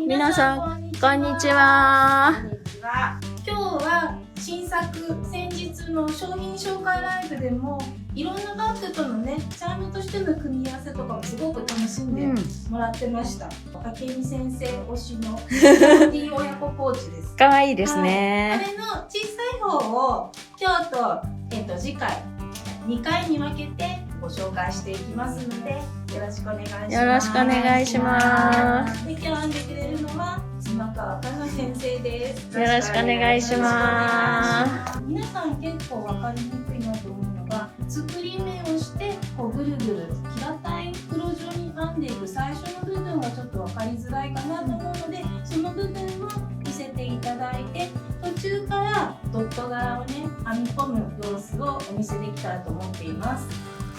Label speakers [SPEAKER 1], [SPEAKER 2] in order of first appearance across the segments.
[SPEAKER 1] 皆さんこんにちは。
[SPEAKER 2] 今日は新作、先日の商品紹介ライブでもいろんなバッグとのね、チャームとしての組み合わせとかをすごく楽しんでもらってました。武見先生推しのキャンディー親子ポーチです。
[SPEAKER 1] 可愛いですね。
[SPEAKER 2] これの小さい方を今日と、次回2回に分けてご紹介していきますので、よろしくお願いします。
[SPEAKER 1] よろしくお願いします。
[SPEAKER 2] で、今日編んでくれるのは島川かな先生です。
[SPEAKER 1] よろしくお願いします。
[SPEAKER 2] 皆さん結構分かりにくいなと思うのが、作り目をしてこうぐるぐる平たい袋状に編んでいく最初の部分がちょっと分かりづらいかなと思うので、その部分を見せていただいて、途中からドット柄をね編み込む様子をお見せできたらと思っています。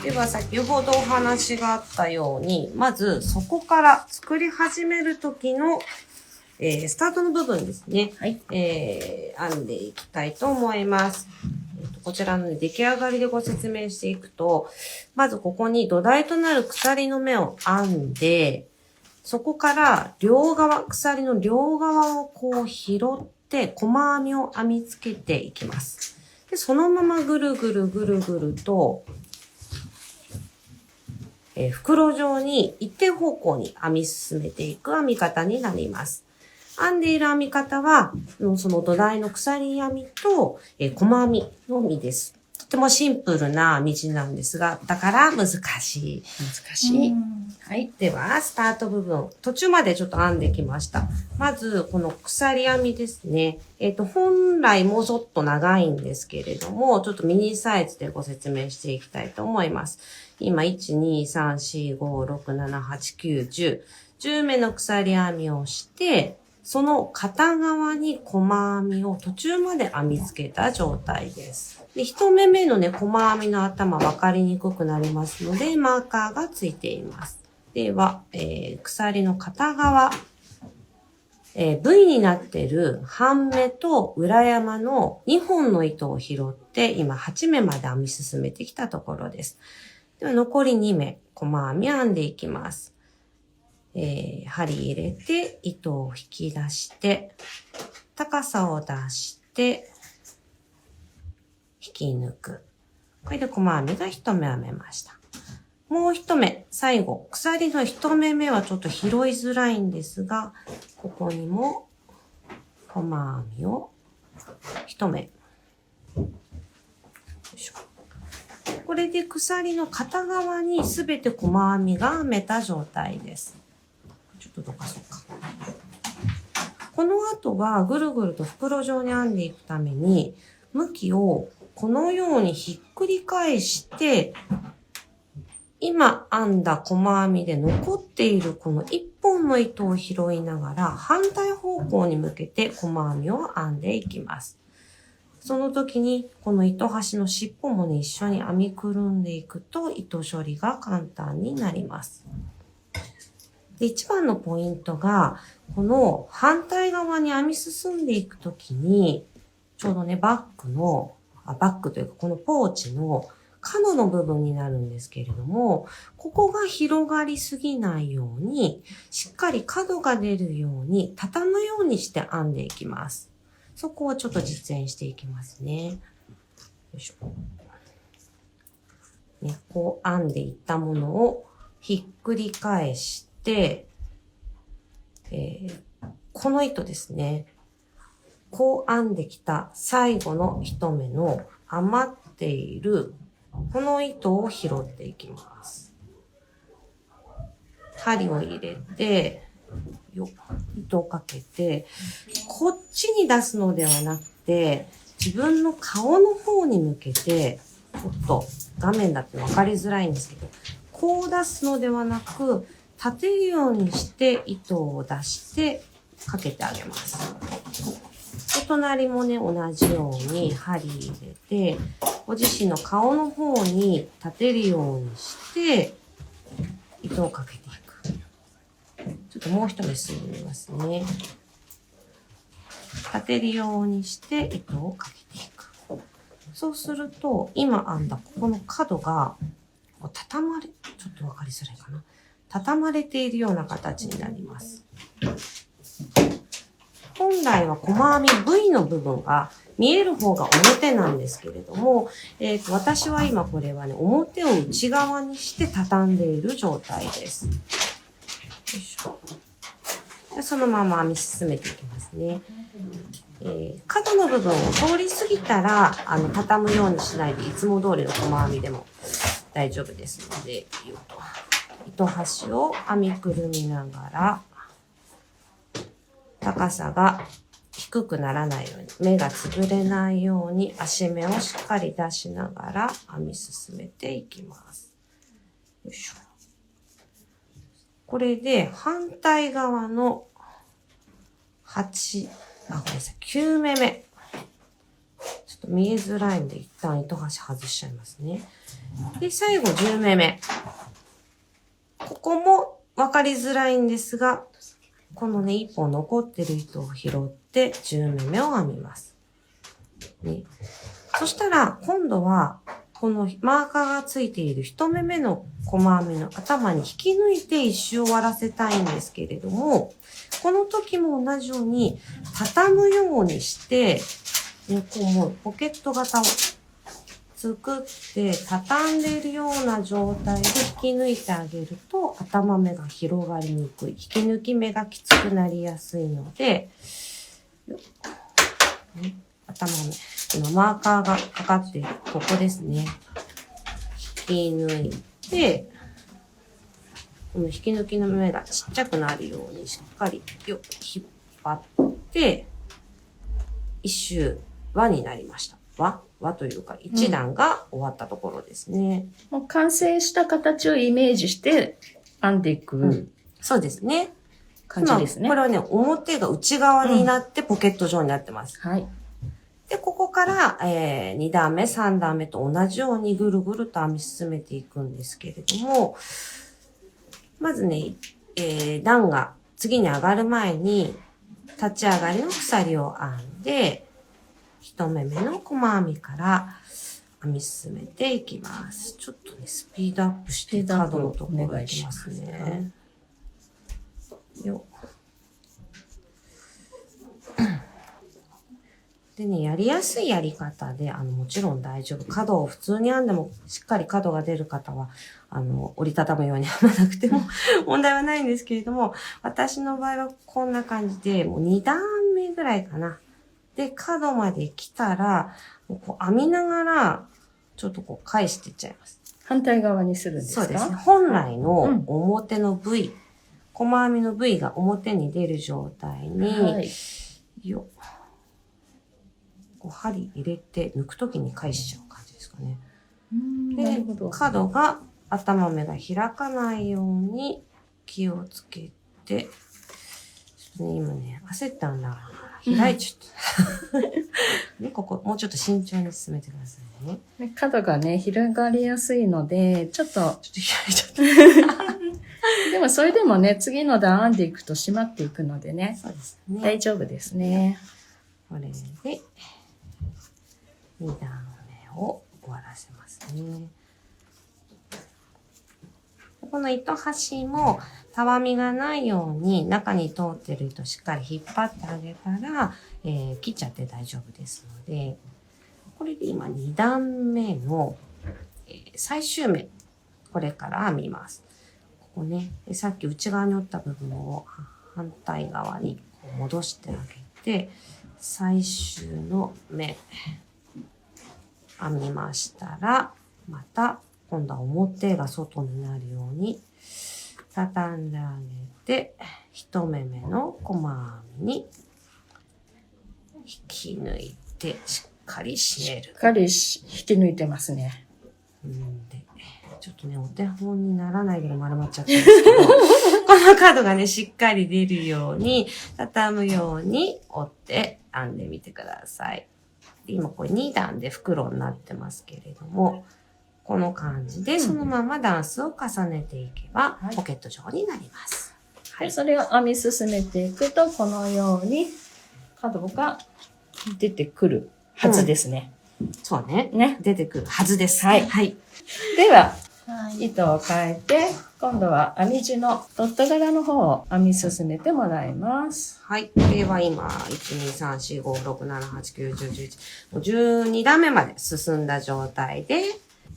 [SPEAKER 3] では先ほどお話があったように、まずそこから作り始める時の、スタートの部分ですね。
[SPEAKER 1] はい。
[SPEAKER 3] 編んでいきたいと思います。こちらの出来上がりでご説明していくと、まずここに土台となる鎖の目を編んで、そこから両側、鎖の両側をこう拾って細編みを編み付けていきます。で、そのままぐるぐるぐるぐると、袋状に一定方向に編み進めていく編み方になります。編んでいる編み方は、その土台の鎖編みと、細編みのみです。とてもシンプルな編み地なんですが、だから難しい。
[SPEAKER 1] 難しい。
[SPEAKER 3] はい。では、スタート部分。途中までちょっと編んできました。まず、この鎖編みですね。本来もうちょっと長いんですけれども、ちょっとミニサイズでご説明していきたいと思います。今、1、2、3、4、5、6、7、8、9、10。10目の鎖編みをして、その片側に細編みを途中まで編み付けた状態です。で、1目目のね、細編みの頭分かりにくくなりますので、マーカーがついています。では、鎖の片側、V になっている半目と裏山の2本の糸を拾って、今8目まで編み進めてきたところです。では、残り2目、細編み編んでいきます。針入れて、糸を引き出して、高さを出して、引き抜く。これで細編みが1目編めました。もう1目、最後、鎖の1目目はちょっと拾いづらいんですが、ここにも細編みを1目。よいしょ。これで鎖の片側にすべて細編みが編めた状態です。ちょっとどかそうか。この後はぐるぐると袋状に編んでいくために、向きをこのようにひっくり返して、今編んだ細編みで残っているこの1本の糸を拾いながら反対方向に向けて細編みを編んでいきます。その時にこの糸端の尻尾もね、一緒に編みくるんでいくと糸処理が簡単になります。で、一番のポイントが、この反対側に編み進んでいくときに、ちょうどね、バッグというかこのポーチの角の部分になるんですけれども、ここが広がりすぎないように、しっかり角が出るように、畳むようにして編んでいきます。そこをちょっと実演していきますね。よいしょ。ね、こう編んでいったものをひっくり返して、この糸ですね。こう編んできた最後の一目の余っているこの糸を拾っていきます。針を入れて、糸をかけて、こっちに出すのではなくて、自分の顔の方に向けて、ちょっと画面だって分かりづらいんですけど、こう出すのではなく、立てるようにして糸を出してかけてあげます。お隣もね、同じように針入れて、ご自身の顔の方に立てるようにして、糸をかけていく。ちょっともう一目進みますね。立てるようにして糸をかけていく。そうすると、今編んだここの角が、ちょっとわかりづらいかな。畳まれているような形になります。本来は細編み V の部分が見える方が表なんですけれども、私は今これはね、表を内側にして畳んでいる状態です。よいしょ。でそのまま編み進めていきますね。角の部分を通り過ぎたら、畳むようにしないで、いつも通りの細編みでも大丈夫ですので、糸端を編みくるみながら、高さが低くならないように、目が潰れないように足目をしっかり出しながら編み進めていきます。よいしょ。これで反対側の9目目。ちょっと見えづらいんで一旦糸端外しちゃいますね。で、最後10目目。ここも分かりづらいんですが、このね、1本残ってる糸を拾って10目目を編みます。ね、そしたら、今度は、このマーカーがついている1目目の細編みの頭に引き抜いて一周終わらせたいんですけれども、この時も同じように畳むようにして、ね、こうもうポケット型を作って畳んでいるような状態で引き抜いてあげると頭目が広がりにくい。引き抜き目がきつくなりやすいので、頭目。今マーカーがかかっているここですね。引き抜いて、この引き抜きの目がちっちゃくなるようにしっかり引っ張って、一周輪になりました。輪というか一段が終わったところですね。
[SPEAKER 1] もう完成した形をイメージして編んでいく、
[SPEAKER 3] そうですね。
[SPEAKER 1] 感じですね。
[SPEAKER 3] これはね、表が内側になってポケット状になってます。
[SPEAKER 1] はい。
[SPEAKER 3] で、ここから、2段目、3段目と同じようにぐるぐると編み進めていくんですけれども、まずね、段が次に上がる前に、立ち上がりの鎖を編んで、1目目の細編みから編み進めていきます。ちょっとね、スピードアップして角のところいきますね。よっ。でね、やりやすいやり方で、もちろん大丈夫。角を普通に編んでも、しっかり角が出る方は、折りたたむように編まなくても問題はないんですけれども、私の場合はこんな感じで、もう2段目ぐらいかな。で、角まで来たら、こう編みながら、ちょっとこう返していっちゃいます。
[SPEAKER 1] 反対側にするんですか？
[SPEAKER 3] そうですね。本来の表の V、細編みの V が表に出る状態に、
[SPEAKER 1] はい、
[SPEAKER 3] こう針入れて抜くときに返しちゃう感じですかね。
[SPEAKER 1] なるほど。
[SPEAKER 3] 角が頭目が開かないように気をつけて、ちょっとね、今ね、焦ったんだから開いちゃった。ね、ここ、もうちょっと慎重に進めてくださいね。
[SPEAKER 1] 角がね、広がりやすいので、ちょっと
[SPEAKER 3] 開いちゃった。
[SPEAKER 1] でもそれでもね、次の段編んでいくと締まっていくのでね、
[SPEAKER 3] そうですね。
[SPEAKER 1] 大丈夫ですね。
[SPEAKER 3] これで、2段目を終わらせますね。この糸端もたわみがないように中に通ってる糸しっかり引っ張ってあげたら、切っちゃって大丈夫ですので、これで今2段目の、最終目、これから編みます。ここね、さっき内側に折った部分を反対側に戻してあげて、最終の目、編みましたら、また今度は表が外になるように畳んであげて、1目目の細編みに引き抜いてしっかり締める。
[SPEAKER 1] しっかり引き抜いてますね。
[SPEAKER 3] でちょっとね、お手本にならないけど丸まっちゃったんですけど、この角がね、しっかり出るように、畳むように折って編んでみてください。で今これ2段で袋になってますけれども、この感じでそのままダンスを重ねていけば、ポケット状になります。
[SPEAKER 1] はい、それを編み進めていくと、このように角が出てくるはずですね。
[SPEAKER 3] そうね。
[SPEAKER 1] ね。
[SPEAKER 3] 出てくるはずです。
[SPEAKER 1] はい。
[SPEAKER 3] はい。
[SPEAKER 1] では、
[SPEAKER 2] はい。
[SPEAKER 1] 糸を変えて、今度は編み地のドット柄の方を編み進めてもらいます。
[SPEAKER 3] はい。これは今、1、2、3、4、5、6、7、8、9、10、11、もう12段目まで進んだ状態で、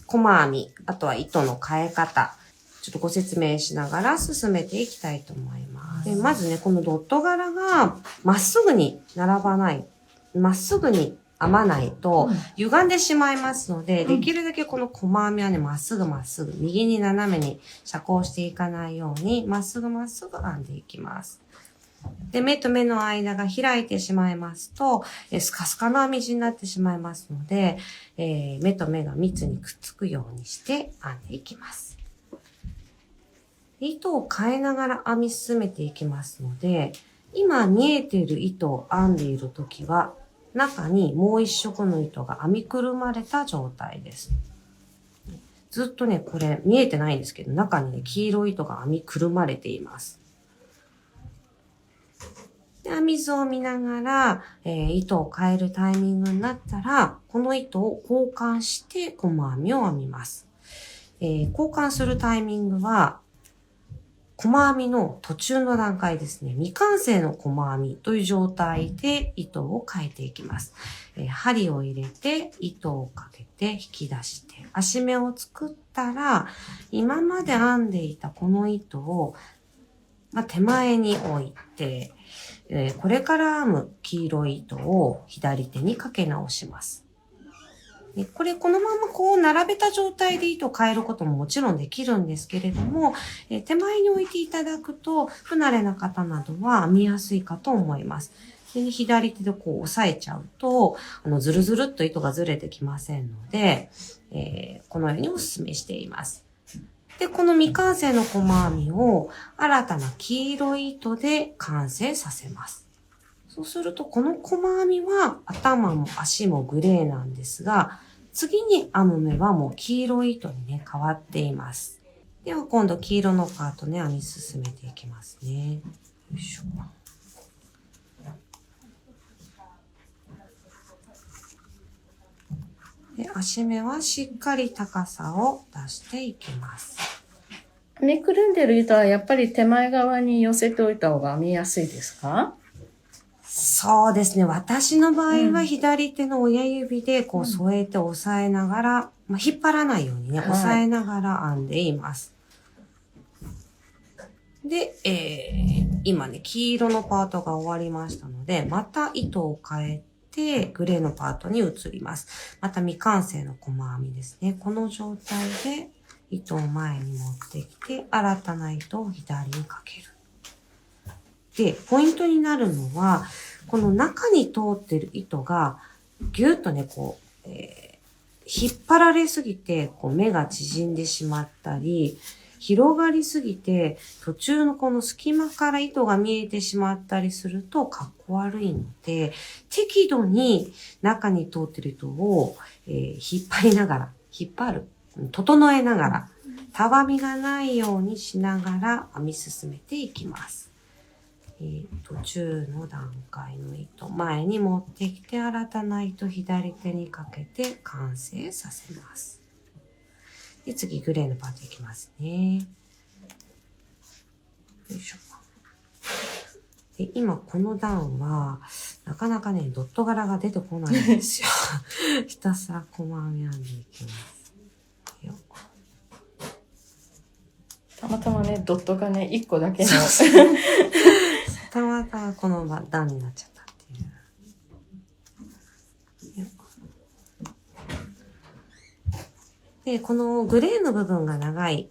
[SPEAKER 3] 細編み、あとは糸の変え方、ちょっとご説明しながら進めていきたいと思います。でまずね、このドット柄がまっすぐに並ばない、まっすぐに編まないと歪んでしまいますので、できるだけこの細編みはね、まっすぐ、右に斜めに斜行していかないように、まっすぐ編んでいきます。で、目と目の間が開いてしまいますと、スカスカの編み地になってしまいますので、目と目が密にくっつくようにして編んでいきます。糸を変えながら編み進めていきますので、今見えている糸を編んでいるときは、中にもう一色の糸が編みくるまれた状態です。ずっとね、これ見えてないんですけど、中にね、黄色い糸が編みくるまれています。で、編み図を見ながら、糸を変えるタイミングになったら、この糸を交換して細編みを編みます。交換するタイミングは、細編みの途中の段階ですね。未完成の細編みという状態で糸を変えていきます。針を入れて糸をかけて引き出して足目を作ったら、今まで編んでいたこの糸を、手前に置いて、これから編む黄色い糸を左手にかけ直します。これこのままこう並べた状態で糸を変えることももちろんできるんですけれども、手前に置いていただくと不慣れな方などは編みやすいかと思います。で左手でこう押さえちゃうと、ずるずるっと糸がずれてきませんので、このようにお勧めしています。で、この未完成の細編みを新たな黄色い糸で完成させます。そうすると、この細編みは頭も足もグレーなんですが、次に編む目はもう黄色い糸にね、変わっています。では今度黄色のパートね、編み進めていきますね。よいしょ。で、足目はしっかり高さを出していきます。
[SPEAKER 1] 編みくるんでる糸はやっぱり手前側に寄せておいた方が編みやすいですか？
[SPEAKER 3] そうですね。私の場合は左手の親指でこう添えて押さえながら、引っ張らないようにね、押さえながら編んでいます。で、今ね、黄色のパートが終わりましたので、また糸を変えて、グレーのパートに移ります。また未完成の細編みですね。この状態で糸を前に持ってきて、新たな糸を左にかける。で、ポイントになるのは、この中に通ってる糸が、ぎゅっとね、こう、引っ張られすぎて、こう目が縮んでしまったり、広がりすぎて、途中のこの隙間から糸が見えてしまったりすると、かっこ悪いので、適度に中に通ってる糸を、引っ張りながら、整えながら、たわみがないようにしながら編み進めていきます。途中の段階の糸、前に持ってきて、新たな糸左手にかけて完成させます。で、次、グレーのパートいきますね。よいしょ。で、今、この段は、なかなかね、ドット柄が出てこないんですよ。ひたすら細編み編んでいきます。
[SPEAKER 1] たまたまね、ドットがね、1個だけの。
[SPEAKER 3] たまたまこの段になっちゃったっていう。で、このグレーの部分が長い、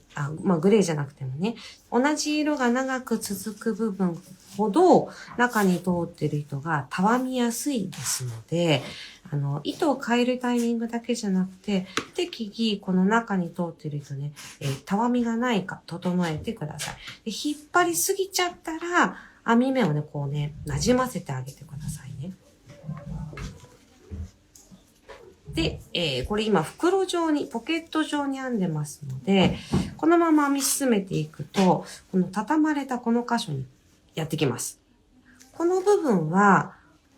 [SPEAKER 3] グレーじゃなくてもね、同じ色が長く続く部分ほど中に通ってる糸がたわみやすいですので、糸を変えるタイミングだけじゃなくて、適宜この中に通ってる糸ね、たわみがないか整えてください。で、引っ張りすぎちゃったら、編み目をね、こうね、馴染ませてあげてくださいね。で、これ今袋状に、ポケット状に編んでますので、このまま編み進めていくと、この畳まれたこの箇所にやってきます。この部分は、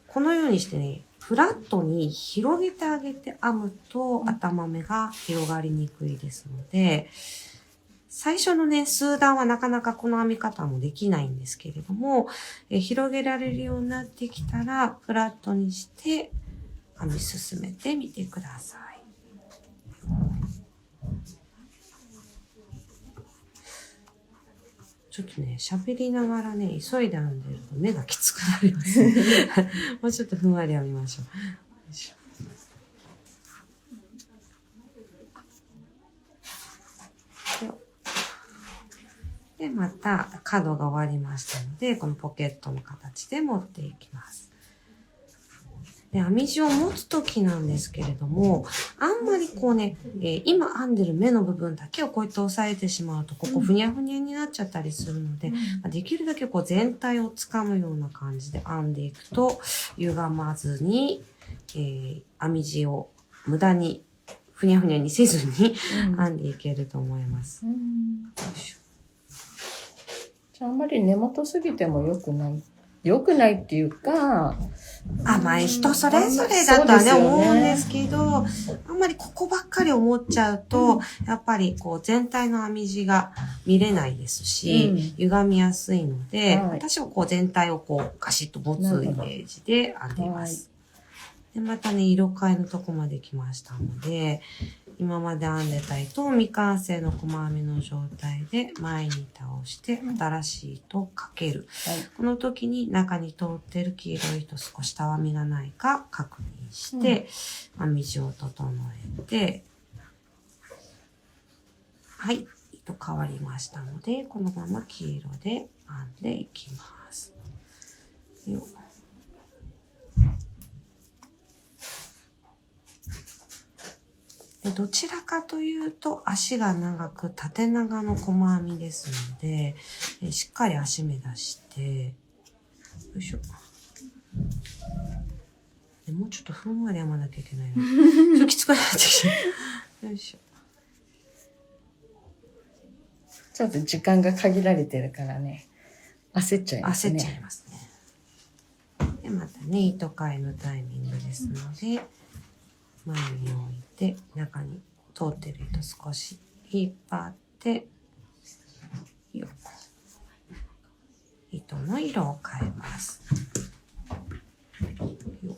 [SPEAKER 3] このようにしてね、フラットに広げてあげて編むと頭目が広がりにくいですので、最初のね、数段はなかなかこの編み方もできないんですけれども、広げられるようになってきたら、フラットにして編み進めてみてください。ちょっとね、喋りながらね、急いで編んでると目がきつくなりますね。もうちょっとふんわり編みましょう。よいしょ。で、また角が終わりましたので、このポケットの形で持っていきます。で、編み地を持つときなんですけれども、あんまりこうね、今編んでる目の部分だけをこうやって押さえてしまうと、ここふにゃふにゃになっちゃったりするので、できるだけこう全体をつかむような感じで編んでいくと、歪まずに、編み地を無駄にふにゃふにゃにせずに編んでいけると思います。よいしょ。
[SPEAKER 1] じゃああんまり根元すぎても良くない。良くないっていうか、
[SPEAKER 3] まあ人それぞれだとはね、
[SPEAKER 1] そうですよね
[SPEAKER 3] 思うんですけど、あんまりここばっかり思っちゃうと、やっぱりこう全体の編み地が見れないですし、歪みやすいので、
[SPEAKER 1] はい
[SPEAKER 3] 私はこう全体をこうガシッと持つイメージで編んでいます。で、またね、色変えのとこまで来ましたので、今まで編んでた糸を未完成の細編みの状態で前に倒して新しい糸をかける。この時に中に通ってる黄色い糸少したわみがないか確認して、編み地を整えて、はい、糸変わりましたので、このまま黄色で編んでいきます。よっ。でどちらかというと足が長く縦長の細編みですので、しっかり足目出して、よいしょ。もうちょっとふんわり編まなきゃいけないな。ちょっときつくなってきた。よいしょ。
[SPEAKER 1] ちょっと時間が限られてるからね、焦っちゃいますね。
[SPEAKER 3] 焦っちゃいますね。で、またね、糸替えのタイミングですので、前に置いて、中に通ってる糸少し引っ張って、よっ。糸の色を変えます。よっ。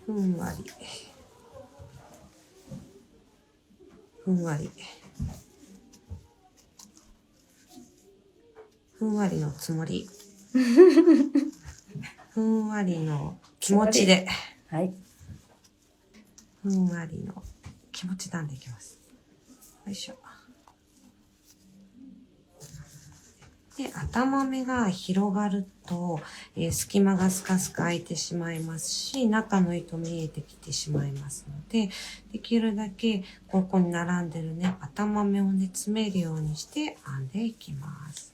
[SPEAKER 3] ふんわり。ふんわり。ふんわりのつもり。ふんわりの気持ちで。
[SPEAKER 1] はい。
[SPEAKER 3] ふんわりの気持ちなんでいきます。よいしょ。で、頭目が広がると、隙間がスカスカ空いてしまいますし、中の糸見えてきてしまいますので、できるだけここに並んでるね、頭目をね、詰めるようにして編んでいきます。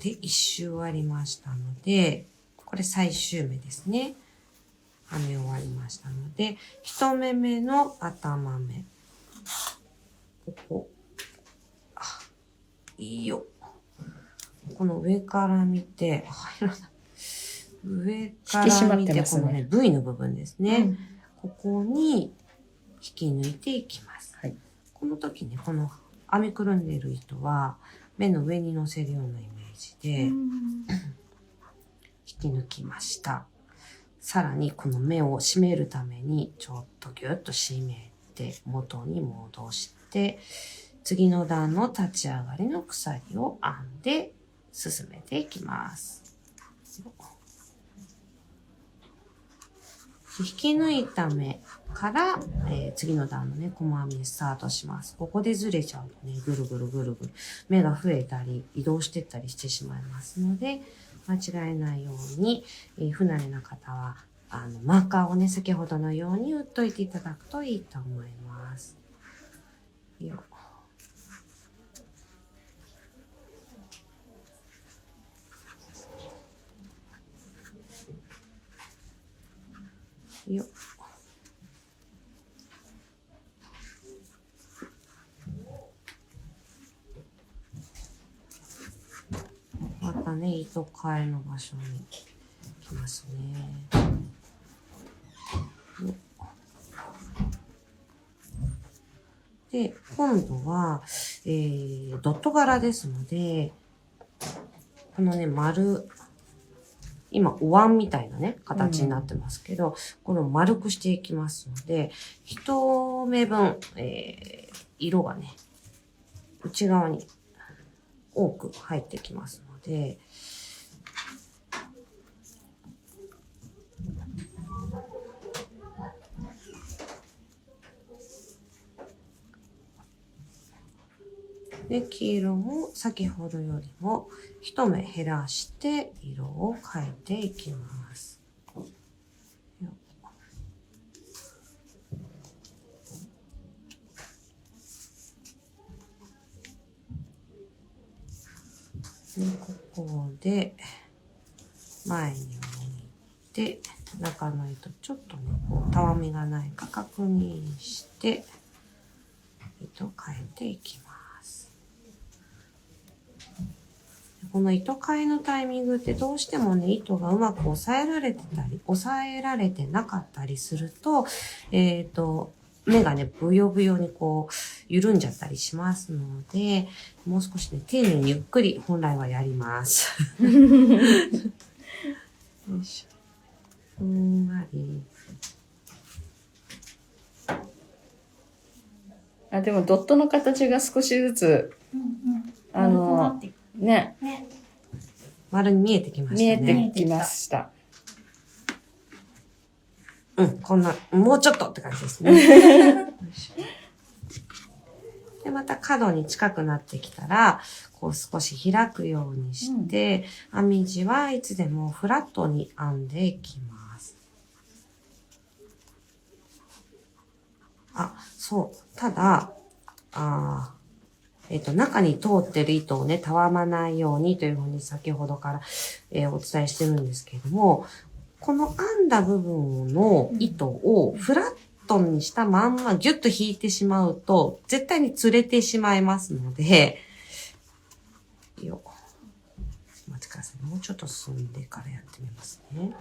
[SPEAKER 3] で、一周終わりましたので、これ最終目ですね。編み終わりましたので、一目目の頭目。ここ。いいよ。この上から見て、上から見て、このね、V の部分ですね。ここに引き抜いていきます。
[SPEAKER 1] はい、
[SPEAKER 3] この時ね、この編みくるんでいる糸は、目の上に乗せるようなイメージで、引き抜きました。さらにこの目を締めるために、ちょっとギュッと締めて、元に戻して、次の段の立ち上がりの鎖を編んで進めていきます。引き抜いた目から、次の段のね、細編みでスタートします。ここでずれちゃうとね、ぐるぐるぐるぐる、目が増えたり、移動してったりしてしまいますので、間違えないように、不慣れな方は、マーカーをね、先ほどのように打っといていただくといいと思います。よよっ。またね、糸替えの場所に来ますね。で、今度は、ドット柄ですので、このね、今、お椀みたいなね、形になってますけど、これを丸くしていきますので、一目分、色がね、内側に多く入ってきますので、で、黄色も先ほどよりも一目減らして色を変えていきます。で、ここで前に置いて中の糸ちょっとね、たわみがないか確認して糸を変えていきます。この糸替えのタイミングってどうしてもね、糸がうまく押さえられてたり、押さえられてなかったりすると、目がね、ブヨブヨにこう、緩んじゃったりしますので、もう少しね、丁寧にゆっくり本来はやります。よいしょ。ふんわり。
[SPEAKER 1] あ、でもドットの形が少しずつ、ね、
[SPEAKER 3] 丸に見えてきま
[SPEAKER 1] 見
[SPEAKER 3] したね。
[SPEAKER 1] えてきました。
[SPEAKER 3] うん、こんな、もうちょっとって感じですね。よいしょ。で、また角に近くなってきたら、こう少し開くようにして、編み地はいつでもフラットに編んでいきます。あ、そう。ただ、中に通ってる糸をね、たわまないようにというふうに先ほどから、お伝えしてるんですけれども、この編んだ部分の糸をフラットにしたまんまギュッと引いてしまうと、絶対に釣れてしまいますので、よ。お待ちください。もうちょっと進んでからやってみますね。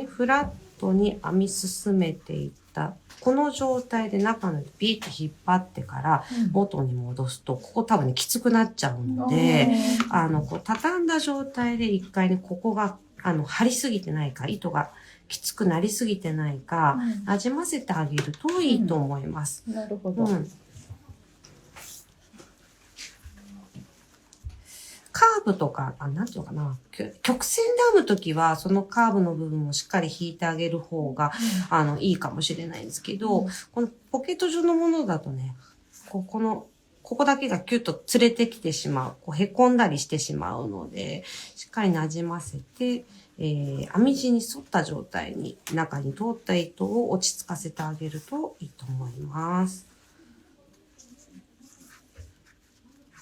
[SPEAKER 3] フラットに編み進めていったこの状態で中のビーッと引っ張ってから元に戻すと、ここ多分ねきつくなっちゃうので、こう畳んだ状態で一回ね、ここが張りすぎてないか、糸がきつくなりすぎてないか、なじませてあげるといいと思います。
[SPEAKER 1] なるほど。
[SPEAKER 3] カーブとか、なんていうのかな、曲線で編むときは、そのカーブの部分をしっかり引いてあげる方が、いいかもしれないんですけど、このポケット状のものだとね、ここだけがキュッと連れてきてしまう、こう凹んだりしてしまうので、しっかりなじませて、編み地に沿った状態に、中に通った糸を落ち着かせてあげるといいと思います。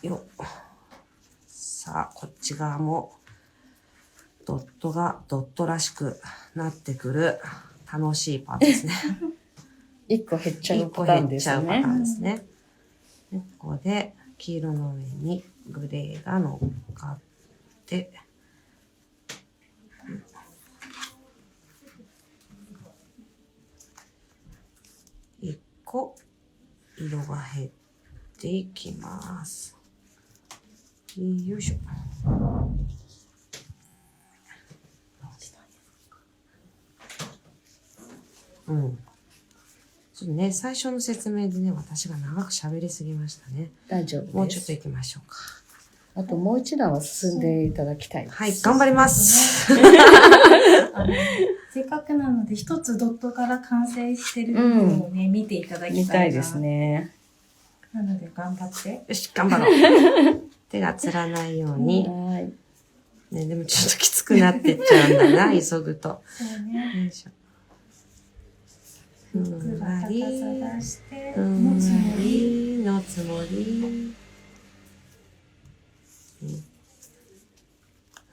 [SPEAKER 3] よっ。さあ、こっち側も、ドットがドットらしくなってくる楽しいパートですね。
[SPEAKER 1] 一個減っちゃうパターンですね。
[SPEAKER 3] 一個減っちゃうパターンですね。でここで黄色の上にグレーが乗っかって、一個色が減っていきます。よいしょ。うん。ちょっとね、最初の説明でね、私が長く喋りすぎましたね。
[SPEAKER 1] 大丈夫です。
[SPEAKER 3] もうちょっと行きましょうか。
[SPEAKER 1] あともう一段は進んでいただきたいです。
[SPEAKER 3] はい、頑張ります。
[SPEAKER 2] せっかくなので、一つドットから完成してる部分をね、見ていただきたいな。
[SPEAKER 1] 見たいですね。
[SPEAKER 2] なので、頑張って。
[SPEAKER 3] よし、頑張ろう。手がつらないように。
[SPEAKER 1] はい。
[SPEAKER 3] ね、でもちょっときつくなってっちゃうんだな、急ぐと。
[SPEAKER 2] そうね。
[SPEAKER 3] よいしょ。ふんわ
[SPEAKER 2] 高
[SPEAKER 3] り、
[SPEAKER 2] さ出して、
[SPEAKER 3] ふんわり、のつもり。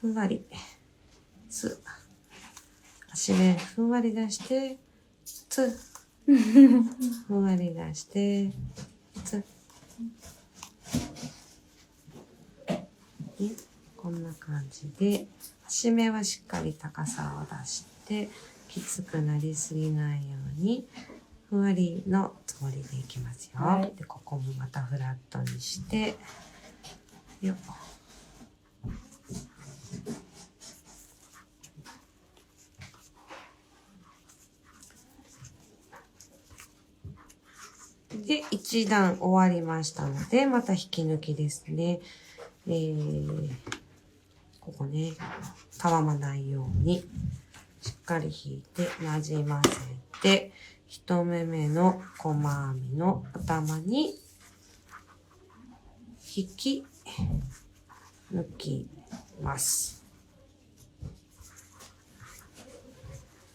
[SPEAKER 3] ふんわり、端目ふんわり出して、ふんわり出して、こんな感じで、端目はしっかり高さを出して、きつくなりすぎないように、ふんわりのつもりでいきますよ。
[SPEAKER 1] はい、
[SPEAKER 3] で、ここもまたフラットにして、よっ。で、一段終わりましたので、また引き抜きですね。ここね、たわまないように、しっかり引いて、なじませて、一目目の細編みの頭に、引き、抜きます。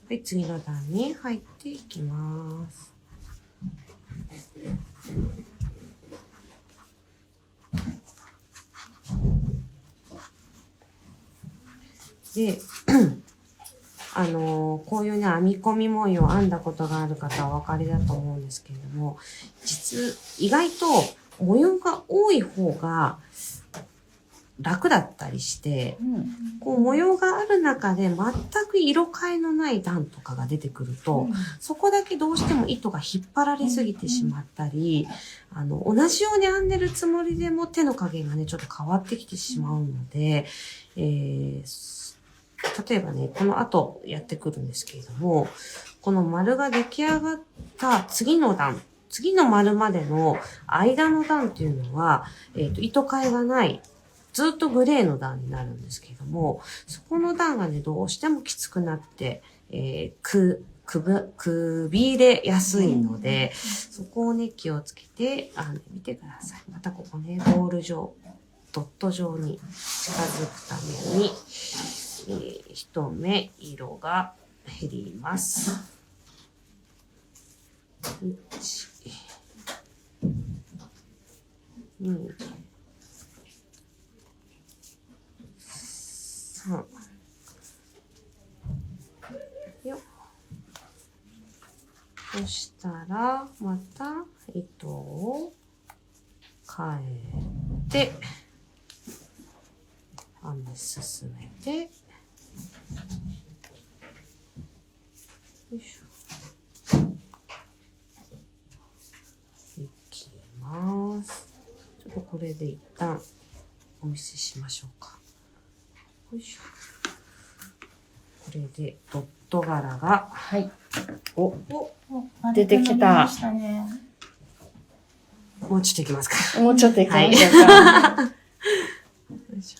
[SPEAKER 3] はい、次の段に入っていきます。で、こういうね、編み込み文様を編んだことがある方はお分かりだと思うんですけれども、意外と模様が多い方が楽だったりして、こう模様がある中で全く色替えのない段とかが出てくると、そこだけどうしても糸が引っ張られすぎてしまったり、同じように編んでるつもりでも手の加減がね、ちょっと変わってきてしまうので、例えばね、この後やってくるんですけれども、この丸が出来上がった次の段、次の丸までの間の段っていうのは、糸替えがない、ずっとグレーの段になるんですけれども、そこの段がね、どうしてもきつくなって、くびれやすいので、そこをね、気をつけて編んでみてください。またここね、ボール状、ドット状に近づくために、一目色が減ります。1、2、3。よっ。そしたら、また糸を変えて、編み進めて、よいしょ。いきます。ちょっとこれで一旦お見せしましょうか。よいしょ。これでドット柄が、
[SPEAKER 1] はい。
[SPEAKER 2] 出てきた。
[SPEAKER 3] もうちょっといきますか。
[SPEAKER 1] もうちょっといきましょうか。
[SPEAKER 3] よいしょ。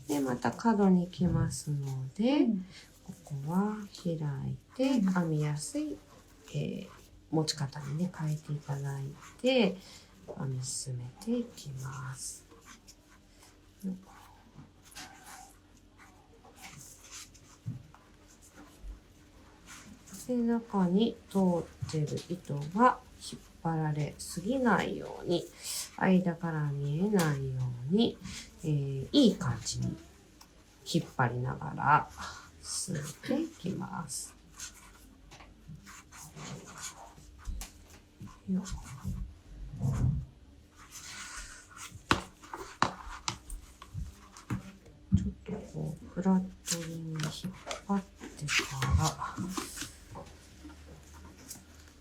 [SPEAKER 3] で、また角に来ますので、ここは開いて編みやすい、持ち方にね、変えていただいて、編み進めていきます。で、中に通ってる糸は引っ張られすぎないように、間から見えないように、いい感じに引っ張りながら進めていきます。よっ。ちょっとこうフラットに引っ張ってか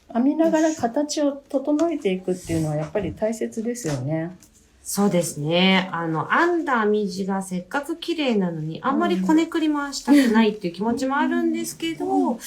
[SPEAKER 3] ら
[SPEAKER 1] 編みながら形を整えていくっていうのはやっぱり大切ですよね。
[SPEAKER 3] そうですね。編んだ編み地がせっかく綺麗なのに、あんまりこねくり回したくないっていう気持ちもあるんですけど、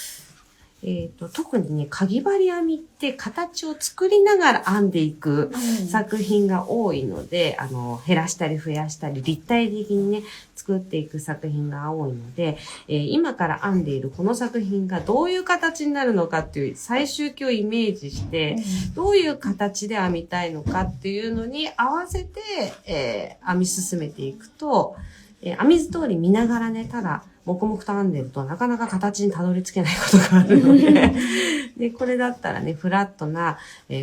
[SPEAKER 3] 特にね、かぎ針編みって形を作りながら編んでいく作品が多いので、減らしたり増やしたり立体的にね、作っていく作品が多いので、今から編んでいるこの作品がどういう形になるのかっていう最終形をイメージして、どういう形で編みたいのかっていうのに合わせて、編み進めていくと、編み図通り見ながらね、ただ黙々と編んでるとなかなか形にたどり着けないことがあるので、で、これだったらね、フラットな、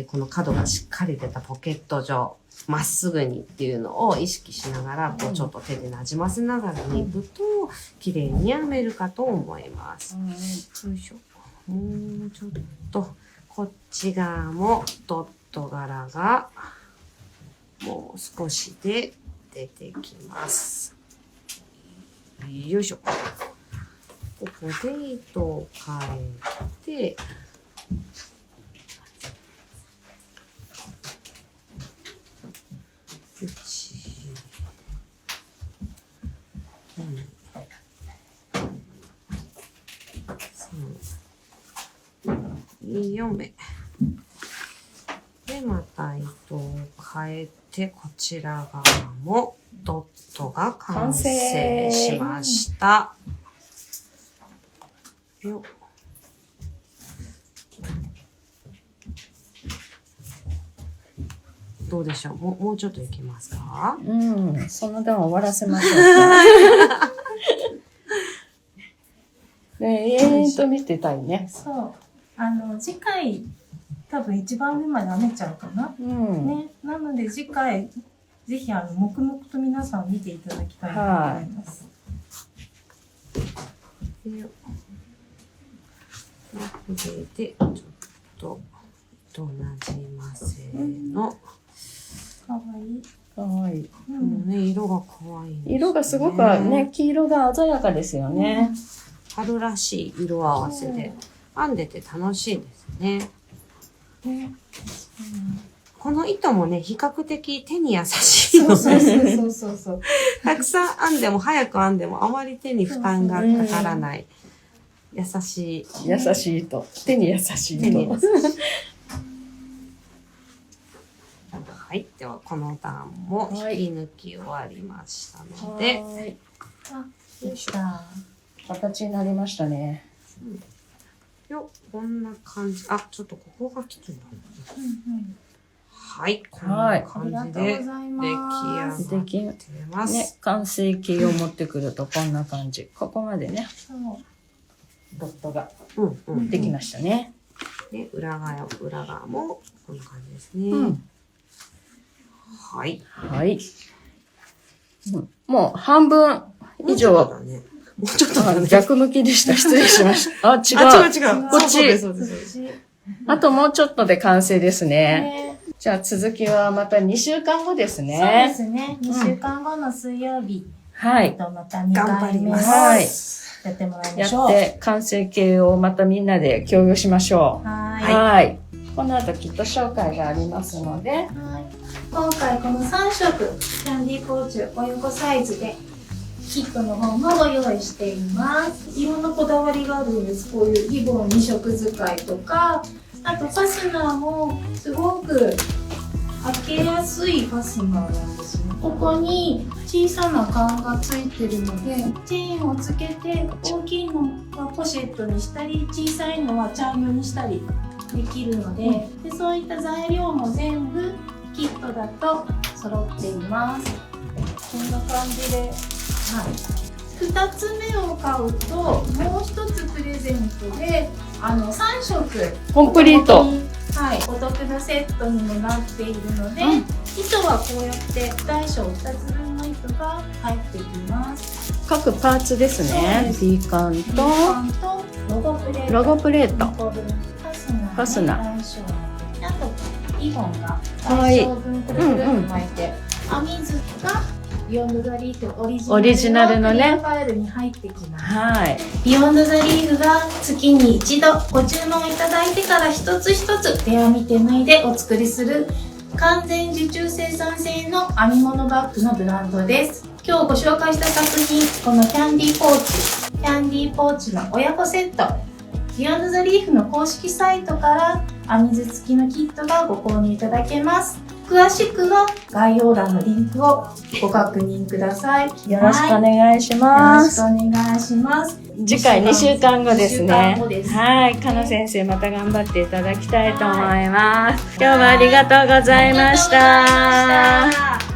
[SPEAKER 3] この角がしっかり出たポケット状、まっすぐにっていうのを意識しながら、こうちょっと手でなじませながらにぐと綺麗に編めるかと思います。よいしょ。もうちょっと、こっち側もドット柄がもう少しで出てきます。よいしょ。ここで糸を変えて、1、2、3、4目。で、また糸を変えて、こちら側もドットが完成しました。よっ。どうでしょう、もうちょっといきますか？
[SPEAKER 1] うん、その段終わらせましょう。ね、見てたいね。
[SPEAKER 2] そう。次回、多分一番上まで編めちゃうかな。ね。なので次回、ぜひ黙々と皆さん見ていただきたいと思います。
[SPEAKER 3] これで、ちょっと、糸なじませの。
[SPEAKER 2] かわいい。
[SPEAKER 1] かわいい。
[SPEAKER 3] このね、色がかわいい、ね。
[SPEAKER 1] 色がすごくね、黄色が鮮やかですよね。
[SPEAKER 3] 春らしい色合わせで、編んでて楽しいですね。この糸もね、比較的手に優しいので、
[SPEAKER 2] そう。
[SPEAKER 3] たくさん編んでも早く編んでもあまり手に負担がかからない。優しい。
[SPEAKER 1] 優しい糸。手に優しい糸。
[SPEAKER 3] 手に優しい。はい。では、この段も引き抜き終わりましたので。
[SPEAKER 2] できた。
[SPEAKER 1] 形になりましたね。
[SPEAKER 3] こんな感じ。あ、ちょっとここがきついな。はい。こんな感じで出来上がってます。
[SPEAKER 1] ね、完成形を持ってくるとこんな感じ。ここまでね、ドットができましたね。
[SPEAKER 3] で、裏側もこんな感じですね。はい。
[SPEAKER 1] はい。もう半分以上は。
[SPEAKER 3] もうちょっとだね。
[SPEAKER 1] 逆向きでした。失礼しました。あ、違う。こっち。あともうちょっとで完成ですね。じゃあ続きはまた2週間後ですね。
[SPEAKER 2] そうですね。2週間後の水曜日。
[SPEAKER 1] はい。
[SPEAKER 2] また2回目を
[SPEAKER 1] はい。
[SPEAKER 2] やってもらいましょう。
[SPEAKER 1] やって完成形をまたみんなで共有しましょう。はい。この後きっと紹介がありますので。
[SPEAKER 2] 今回この3色キャンディーポーチお横サイズでキットの方もご用意しています。いろんなこだわりがあるんです。こういうリボン2色使いとか、あとファスナーもすごく開けやすいファスナーなんですね。ここに小さな缶がついてるので、チェーンをつけて大きいのはポシェットにしたり、小さいのはチャイムにしたりできるので、そういった材料も全部キットだと揃っています。こんな感じで、2つ目を買うともう1つプレゼントで3色
[SPEAKER 1] コンプリート、
[SPEAKER 2] お得なセットにもなっているので、糸はこうやって大小2つ分の糸が入ってきます。
[SPEAKER 1] 各パーツですね。ビーカンとロゴプレート、ファスナー、
[SPEAKER 2] あとリボンが大小分くるくると巻いて、編み図がビヨンドザリーフオリジナルのクリアファイルに入ってきます。ビヨンドザリーフが月に一度ご注文いただいてから一つ一つ手編み手縫いでお作りする完全受注生産製の編み物バッグのブランドです。今日ご紹介した作品、このキャンディーポーチの親子セット、ビヨンドザリーフの公式サイトから編み図付きのキットがご購入いただけます。詳しくは概要欄のリンクをご確認ください。
[SPEAKER 1] よろしくお願いします。
[SPEAKER 2] よろしくお願いします。
[SPEAKER 1] 次回2週間後ですね。
[SPEAKER 2] はい。
[SPEAKER 1] かの先生また頑張っていただきたいと思います。今日はありがとうございました。